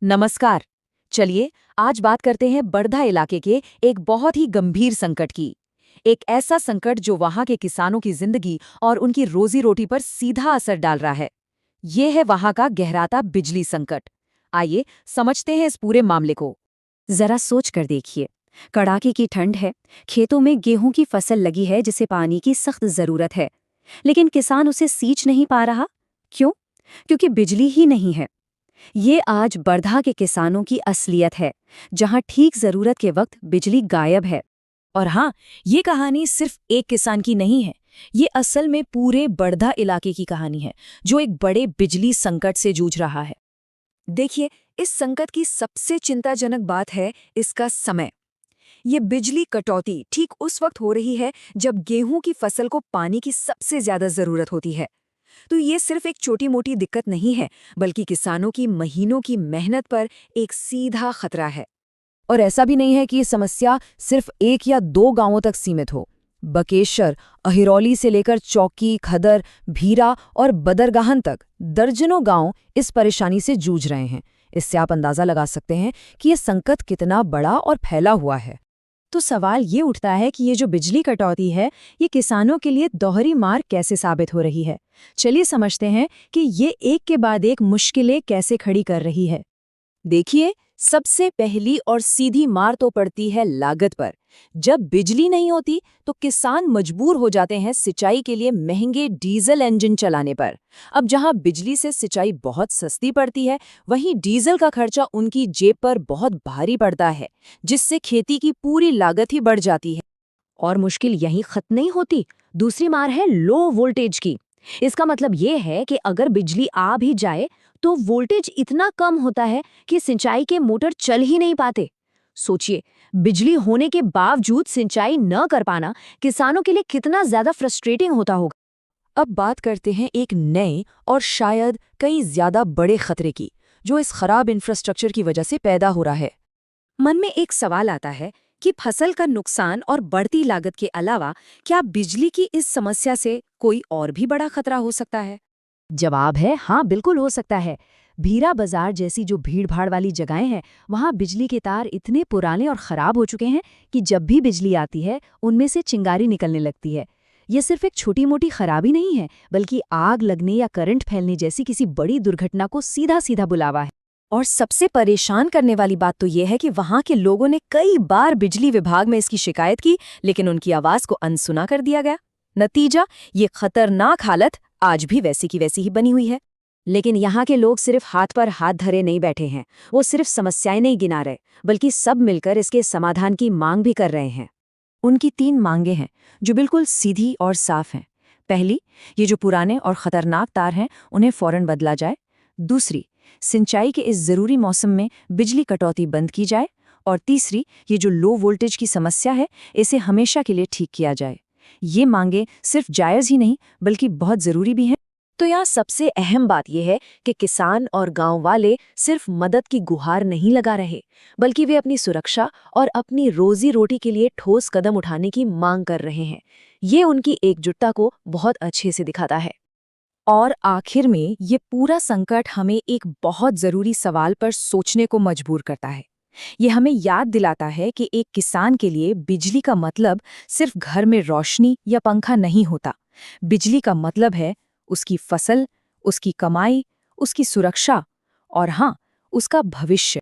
नमस्कार। चलिए आज बात करते हैं बड़धा इलाके के एक बहुत ही गंभीर संकट की। एक ऐसा संकट जो वहां के किसानों की जिंदगी और उनकी रोजी रोटी पर सीधा असर डाल रहा है। ये है वहां का गहराता बिजली संकट। आइए समझते हैं इस पूरे मामले को। जरा सोच कर देखिए। कड़ाके की ठंड है। खेतों में गेहूं की फसल लगी है जिसे पानी की सख्त जरूरत है। लेकिन किसान उसे सींच नहीं पा रहा। क्यों? क्योंकि बिजली ही नहीं है। ये आज बरधा के किसानों की असलियत है, जहां ठीक जरूरत के वक्त बिजली गायब है। और हाँ, ये कहानी सिर्फ एक किसान की नहीं है। ये असल में पूरे बड़धा इलाके की कहानी है, जो एक बड़े बिजली संकट से जूझ रहा है। देखिए, इस संकट की सबसे चिंताजनक बात है इसका समय। ये बिजली कटौती ठीक उस वक्त हो रही है जब गेहूं की फसल को पानी की सबसे ज्यादा जरूरत होती है। तो ये सिर्फ एक छोटी मोटी दिक्कत नहीं है, बल्कि किसानों की महीनों की मेहनत पर एक सीधा खतरा है। और ऐसा भी नहीं है कि ये समस्या सिर्फ एक या दो गांवों तक सीमित हो। बकेशर, अहिरौली से लेकर चौकी, खदर, भीरा और बदरगाहन तक दर्जनों गांव इस परेशानी से जूझ रहे हैं। इससे आप अंदाजा लगा सकते हैं कि ये संकट कितना बड़ा और फैला हुआ है। तो सवाल ये उठता है कि ये जो बिजली कटौती है, ये किसानों के लिए दोहरी मार कैसे साबित हो रही है। चलिए समझते हैं कि ये एक के बाद एक मुश्किलें कैसे खड़ी कर रही है। देखिए, सबसे पहली और सीधी मार तो पड़ती है लागत पर। जब बिजली नहीं होती तो किसान मजबूर हो जाते हैं सिंचाई के लिए महंगे डीजल इंजन चलाने पर। अब जहां बिजली से सिंचाई बहुत सस्ती पड़ती है, वहीं डीजल का खर्चा उनकी जेब पर बहुत भारी पड़ता है, जिससे खेती की पूरी लागत ही बढ़ जाती है। और मुश्किल यहीं खत्म नहीं होती। दूसरी मार है लो वोल्टेज की। इसका मतलब ये है कि अगर बिजली आ भी जाए तो वोल्टेज इतना कम होता है कि सिंचाई के मोटर चल ही नहीं पाते। सोचिए, बिजली होने के बावजूद सिंचाई न कर पाना किसानों के लिए कितना ज्यादा फ्रस्ट्रेटिंग होता होगा। अब बात करते हैं एक नए और शायद कई ज्यादा बड़े खतरे की, जो इस खराब इंफ्रास्ट्रक्चर की वजह से पैदा हो रहा है। मन में एक सवाल आता है कि फसल का नुकसान और बढ़ती लागत के अलावा क्या बिजली की इस समस्या से कोई और भी बड़ा खतरा हो सकता है? जवाब है हाँ, बिल्कुल हो सकता है। भीरा बाजार जैसी जो भीड़-भाड़ वाली जगहें हैं, वहाँ बिजली के तार इतने पुराने और खराब हो चुके हैं कि जब भी बिजली आती है, उनमें से चिंगारी निकलने लगती है। ये सिर्फ एक छोटी-मोटी खराबी नहीं है, बल्कि आग लगने या करंट फैलने जैसी किसी बड़ी दुर्घटना को सीधा-सीधा बुलावा है। और सबसे परेशान करने वाली बात तो ये है कि वहाँ के लोगों ने कई बार बिजली विभाग में इसकी शिकायत की, लेकिन उनकी आवाज को अनसुना कर दिया गया। नतीजा, ये खतरनाक हालत आज भी वैसी की वैसी ही बनी हुई है। लेकिन यहाँ के लोग सिर्फ हाथ पर हाथ धरे नहीं बैठे हैं। वो सिर्फ समस्याएं नहीं गिना रहे, बल्कि सब मिलकर इसके समाधान की मांग भी कर रहे हैं। उनकी 3 मांगें हैं, जो बिल्कुल सीधी और साफ हैं। पहली, ये जो पुराने और खतरनाक तार हैं, उन्हें फौरन बदला जाए। दूसरी, सिंचाई के इस जरूरी मौसम में बिजली कटौती बंद की जाए। और तीसरी, ये जो लो वोल्टेज की समस्या है, इसे हमेशा के लिए ठीक किया जाए। ये मांगे सिर्फ जायज़ ही नहीं, बल्कि बहुत ज़रूरी भी हैं। तो यहाँ सबसे अहम बात यह है कि किसान और गांव वाले सिर्फ मदद की गुहार नहीं लगा रहे, बल्कि वे अपनी सुरक्षा और अपनी रोजी रोटी के लिए ठोस कदम उठाने की मांग कर रहे हैं। ये उनकी एकजुटता को बहुत अच्छे से दिखाता है। और आखिर में ये पूरा संकट हमें एक बहुत ज़रूरी सवाल पर सोचने को मजबूर करता है। ये हमें याद दिलाता है कि एक किसान के लिए बिजली का मतलब सिर्फ घर में रोशनी या पंखा नहीं होता। बिजली का मतलब है उसकी फसल, उसकी कमाई, उसकी सुरक्षा और हाँ, उसका भविष्य।